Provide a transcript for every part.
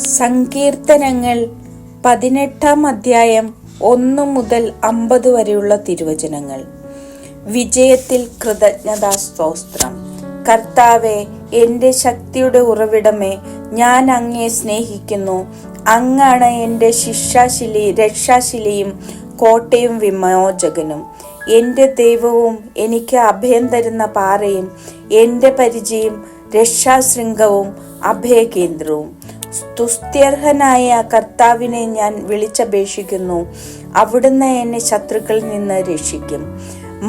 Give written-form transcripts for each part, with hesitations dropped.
സങ്കീർത്തനങ്ങൾ 18-ാം അധ്യായം 1 മുതൽ 50 വരെയുള്ള തിരുവചനങ്ങൾ. വിജയത്തിൽ കൃതജ്ഞതാ സ്തോത്രം. കർത്താവേ, എൻ്റെ ശക്തിയുടെ ഉറവിടമേ, ഞാൻ അങ്ങയെ സ്നേഹിക്കുന്നു. അങ്ങാണ് എൻ്റെ രക്ഷാശിലയും കോട്ടയും വിമോചകനും. എൻ്റെ ദൈവവും എനിക്ക് അഭയം തരുന്ന പാറയും എൻ്റെ പരിചയും രക്ഷാശൃംഗവും അഭയകേന്ദ്രവും. സ്തുത്യർഹനായ കർത്താവിനെ ഞാൻ വിളിച്ചപേക്ഷിക്കുന്നു. അവിടുന്ന് എന്നെ ശത്രുക്കളിൽ നിന്ന് രക്ഷിക്കും.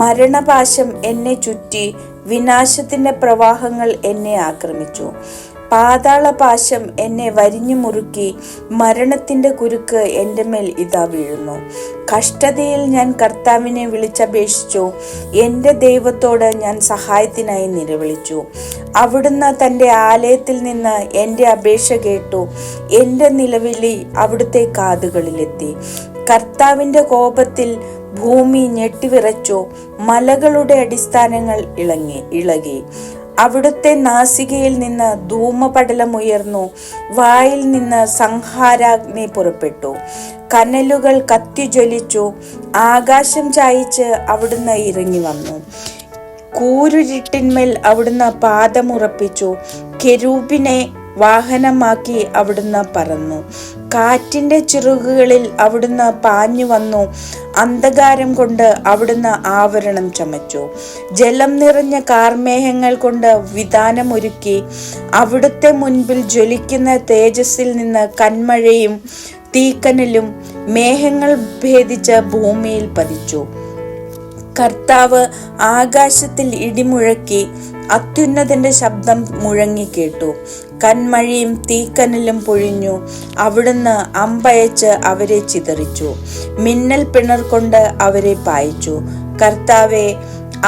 മരണപാശം എന്നെ ചുറ്റി, വിനാശത്തിന്റെ പ്രവാഹങ്ങൾ എന്നെ ആക്രമിച്ചു. പാതാളപാശം എന്നെ വരിഞ്ഞു മുറുക്കി, മരണത്തിന്റെ കുരുക്ക് എൻ്റെ മേൽ ഇതാ വീഴുന്നു. കഷ്ടതയിൽ ഞാൻ കർത്താവിനെ വിളിച്ചപേക്ഷിച്ചു. എൻ്റെ ദൈവത്തോട് ഞാൻ സഹായത്തിനായി നിലവിളിച്ചു. അവിടുന്ന് തൻ്റെ ആലയത്തിൽ നിന്ന് എൻ്റെ അപേക്ഷ കേട്ടു. എൻ്റെ നിലവിളി അവിടുത്തെ കാതുകളിലെത്തി. കർത്താവിൻ്റെ കോപത്തിൽ ഭൂമി ഞെട്ടിവിറച്ചു, മലകളുടെ അടിസ്ഥാനങ്ങൾ ഇളകി. അവിടുത്തെ നാസികയിൽ നിന്ന് ധൂമപടലമുയർന്നു, വായിൽ നിന്ന് സംഹാരാഗ്നി പുറപ്പെട്ടു. കനലുകൾ കത്തിജ്വലിച്ചു. ആകാശം ചായിച്ച് അവിടുന്ന് ഇറങ്ങി വന്നു. കൂരിരുട്ടിന്മേൽ അവിടുന്ന് പാദമുറപ്പിച്ചു. കെരൂബിനെ വാഹനമാക്കി അവിടുന്ന് പറന്നു. കാറ്റിന്റെ ചിറകുകളിൽ അവിടുന്ന് പാഞ്ഞു വന്നു. അന്ധകാരം കൊണ്ട് അവിടുന്ന് ആവരണം ചമച്ചു. ജലം നിറഞ്ഞ കാർമേഘങ്ങൾ കൊണ്ട് വിധാനമൊരുക്കി. അവിടുത്തെ മുൻപിൽ ജ്വലിക്കുന്ന തേജസ്സിൽ നിന്ന് കന്മഴയും തീക്കനലും മേഘങ്ങൾ ഭേദിച്ച് ഭൂമിയിൽ പതിച്ചു. കർത്താവ് ആകാശത്തിൽ ഇടിമുഴക്കി, അത്യുന്നതന്റെ ശബ്ദം മുഴങ്ങിക്കേട്ടു. കന്മഴയും തീക്കനലും പൊഴിഞ്ഞു. അവിടുന്ന് അമ്പയച്ച് അവരെ ചിതറിച്ചു. മിന്നൽ പിണർ കൊണ്ട് അവരെ പായിച്ചു. കർത്താവെ,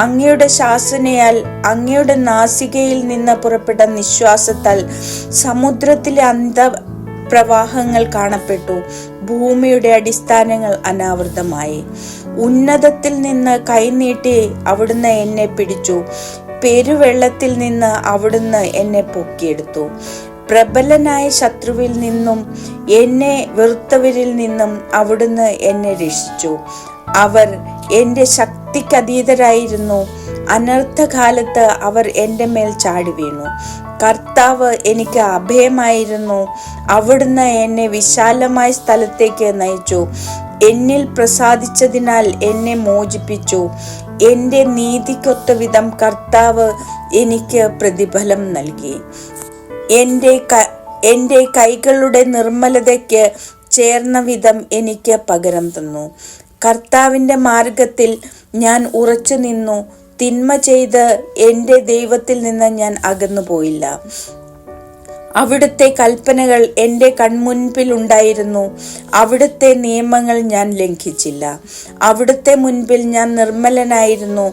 അങ്ങയുടെ ശാസനയാൽ, അങ്ങയുടെ നാസികയിൽ നിന്ന് പുറപ്പെട്ട നിശ്വാസത്താൽ സമുദ്രത്തിലെ അന്തപ്രവാഹങ്ങൾ കാണപ്പെട്ടു. ഭൂമിയുടെ അടിസ്ഥാനങ്ങൾ അനാവൃതമായി. ഉന്നതത്തിൽ നിന്ന് കൈനീട്ടി അവിടുന്ന് എന്നെ പിടിച്ചു. പെരുവെള്ളത്തിൽ നിന്ന് അവിടുന്ന് എന്നെ പൊക്കിയെടുത്തു. പ്രബലനായ ശത്രുവിൽ നിന്നും എന്നെ വെറുത്തവരിൽ നിന്നും അവിടുന്ന് എന്നെ രക്ഷിച്ചു. അവർ എൻ്റെ ശക്തിക്കതീതരായിരുന്നു. അനർത്ഥകാലത്ത് അവർ എൻ്റെ മേൽ ചാടി വീണു. കർത്താവ് എനിക്ക് അഭയമായിരുന്നു. അവിടുന്ന് എന്നെ വിശാലമായ സ്ഥലത്തേക്ക് നയിച്ചു. എന്നിൽ പ്രസാദിച്ചതിനാൽ എന്നെ മോചിപ്പിച്ചു. എൻ്റെ നീതിക്കൊത്ത വിധം കർത്താവ് എനിക്ക് പ്രതിഫലം നൽകി. എൻ്റെ കൈകളുടെ നിർമ്മലതയ്ക്ക് ചേർന്ന വിധം എനിക്ക് പകരം തന്നു. കർത്താവിൻ്റെ മാർഗത്തിൽ ഞാൻ ഉറച്ചു നിന്നു. തിന്മ ചെയ്ത് എൻ്റെ ദൈവത്തിൽ നിന്ന് ഞാൻ അകന്നു പോയില്ല. അവിടുത്തെ കൽപ്പനകൾ എൻ്റെ കൺമുൻപിൽ ഉണ്ടായിരുന്നു. അവിടുത്തെ നിയമങ്ങൾ ഞാൻ ലംഘിച്ചില്ല. അവിടുത്തെ മുൻപിൽ ഞാൻ നിർമ്മലനായിരുന്നു.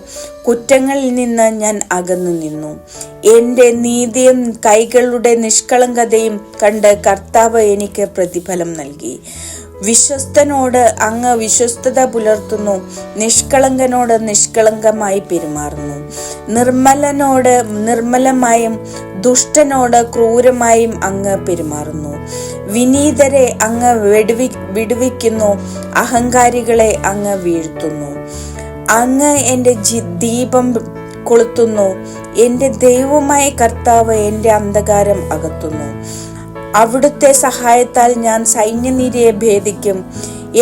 കുറ്റങ്ങളിൽ നിന്ന് ഞാൻ അകന്നു നിന്നു. എൻ്റെ നീതിയും കൈകളുടെ നിഷ്കളങ്കതയും കണ്ട് കർത്താവ് എനിക്ക് പ്രതിഫലം നൽകി. വിശ്വസ്തനോട് അങ്ങ് വിശ്വസ്തത പുലർത്തുന്നു. നിഷ്കളങ്കനോട് നിഷ്കളങ്കമായി പെരുമാറുന്നു. നിർമ്മലനോട് നിർമ്മലമായും ദുഷ്ടനോട് ക്രൂരമായും അങ്ങ് പെരുമാറുന്നു. വിനീതരെ അങ്ങ് വിടുവിക്കുന്നു. അഹങ്കാരികളെ അങ്ങ് വീഴ്ത്തുന്നു. അങ്ങ് എൻ്റെ ദീപം കൊളുത്തുന്നു. എൻ്റെ ദൈവമായ കർത്താവ് എൻ്റെ അന്ധകാരം അകറ്റുന്നു. അവിടുത്തെ സഹായത്താൽ ഞാൻ സൈന്യനിരയെ ഭേദിക്കും.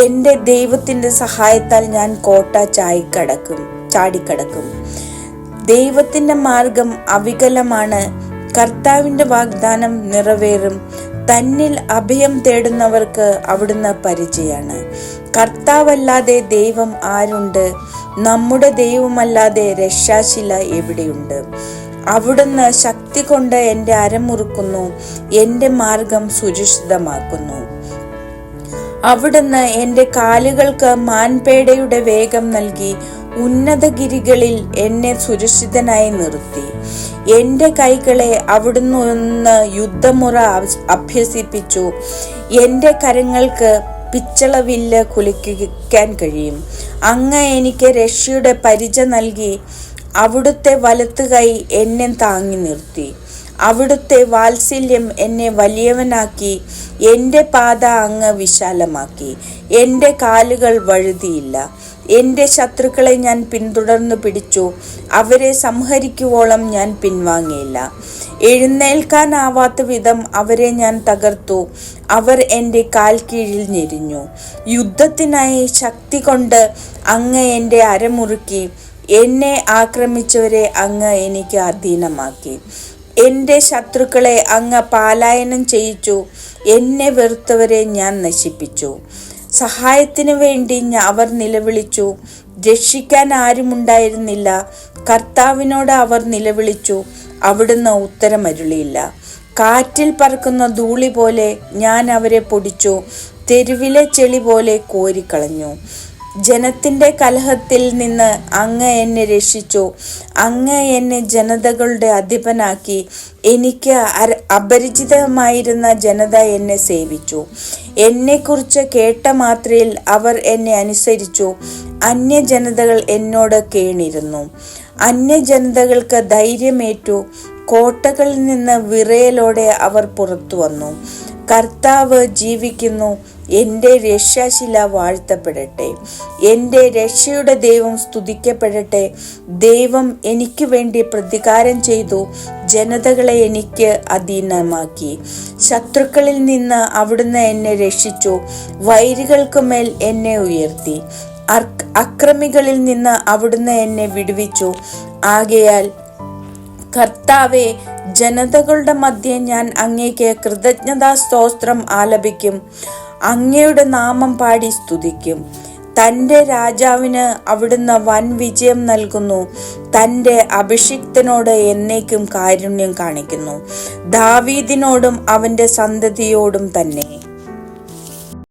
എൻ്റെ ദൈവത്തിൻ്റെ സഹായത്താൽ ഞാൻ കോട്ട ചാടിക്കടക്കും. ദൈവത്തിൻ്റെ മാർഗം അവികലമാണ്. കർത്താവിൻ്റെ വാഗ്ദാനം നിറവേറും. തന്നിൽ അഭയം തേടുന്നവർക്ക് അവിടുന്ന് പരിചയാണ്. കർത്താവല്ലാതെ ദൈവം ആരുണ്ട്? നമ്മുടെ ദൈവമല്ലാതെ രക്ഷാശില എവിടെയുണ്ട്? അവിടുന്ന് ശക്തി കൊണ്ട് എൻ്റെ അരമുറുക്കുന്നു. എൻ്റെ മാർഗം സുരക്ഷിതമാക്കുന്നു. അവിടുന്ന് എൻ്റെ കാലുകൾക്ക് മാൻപേടയുടെ വേഗം നൽകി. ഉന്നതഗിരികളിൽ എന്നെ സുരക്ഷിതനായി നിർത്തി. എൻ്റെ കൈകളെ അവിടുന്ന് യുദ്ധമുറ അഭ്യസിപ്പിച്ചു. എൻ്റെ കരങ്ങൾക്ക് പിച്ചളവില്ല് കുലിക്കാൻ കഴിയും. അങ്ങ് എനിക്ക് രക്ഷയുടെ പരിച നൽകി. അവിടുത്തെ വലത്തുകൈ എന്നെ താങ്ങി നിർത്തി. അവിടുത്തെ വാത്സല്യം എന്നെ വലിയവനാക്കി. എൻ്റെ പാത അങ്ങ് വിശാലമാക്കി. എൻ്റെ കാലുകൾ വഴുതിയില്ല. എൻ്റെ ശത്രുക്കളെ ഞാൻ പിന്തുടർന്നു പിടിച്ചു. അവരെ സംഹരിക്കുവോളം ഞാൻ പിൻവാങ്ങിയില്ല. എഴുന്നേൽക്കാനാവാത്ത വിധം അവരെ ഞാൻ തകർത്തു. അവർ എൻ്റെ കാൽ കീഴിൽ ഞെരിഞ്ഞു. യുദ്ധത്തിനായി ശക്തി കൊണ്ട് അങ്ങ് എൻ്റെ അരമുറുക്കി. എന്നെ ആക്രമിച്ചവരെ അങ്ങ് എനിക്ക് അധീനമാക്കി. എൻ്റെ ശത്രുക്കളെ അങ്ങ് പലായനം ചെയ്യിച്ചു. എന്നെ വെറുത്തവരെ ഞാൻ നശിപ്പിച്ചു. സഹായത്തിനു വേണ്ടി അവർ നിലവിളിച്ചു. രക്ഷിക്കാൻ ആരുമുണ്ടായിരുന്നില്ല. കർത്താവിനോട് അവർ നിലവിളിച്ചു. അവിടുന്ന് ഉത്തരമരുളിയില്ല. കാറ്റിൽ പറക്കുന്ന ധൂളി പോലെ ഞാൻ അവരെ പൊടിച്ചു. തെരുവിലെ ചെളി പോലെ കോരിക്കളഞ്ഞു. ജനത്തിൻ്റെ കലഹത്തിൽ നിന്ന് അങ്ങ് എന്നെ രക്ഷിച്ചു. അങ്ങ് എന്നെ ജനതകളുടെ അധിപനാക്കി. എനിക്ക് അപരിചിതമായിരുന്ന ജനത എന്നെ സേവിച്ചു. എന്നെക്കുറിച്ച് കേട്ട മാത്രയിൽ അവർ എന്നെ അനുസരിച്ചു. അന്യജനതകൾ എന്നോട് കേണിരുന്നു. അന്യജനതകൾക്ക് ധൈര്യമേറ്റു. കോട്ടകളിൽ നിന്ന് വിറയലോടെ അവർ പുറത്തു വന്നു. കർത്താവ് ജീവിക്കുന്നു. എൻ്റെ രക്ഷാശില വാഴ്ത്തപ്പെടട്ടെ. എൻ്റെ രക്ഷയുടെ ദൈവം സ്തുതിക്കപ്പെടട്ടെ. ദൈവം എനിക്ക് വേണ്ടി പ്രതികാരം ചെയ്തു. ജനതകളെ എനിക്ക് അധീനമാക്കി. ശത്രുക്കളിൽ നിന്ന് അവിടുന്ന് എന്നെ രക്ഷിച്ചു. വൈരികൾക്കുമേൽ എന്നെ ഉയർത്തി. അക്രമികളിൽ നിന്ന് അവിടുന്ന് എന്നെ വിടുവിച്ചു. ആകയാൽ കർത്താവേ, ജനതകളുടെ മധ്യേ ഞാൻ അങ്ങേക്ക് കൃതജ്ഞതാ സ്തോത്രം ആലപിക്കും. അങ്ങയുടെ നാമം പാടി സ്തുതിക്കും. തൻ്റെ രാജാവിന് അവിടുന്ന് വൻ വിജയം നൽകുന്നു. തൻ്റെ അഭിഷിക്തനോട് എന്നേക്കും കാരുണ്യം കാണിക്കുന്നു. ദാവീദിനോടും അവൻ്റെ സന്തതിയോടും തന്നെ.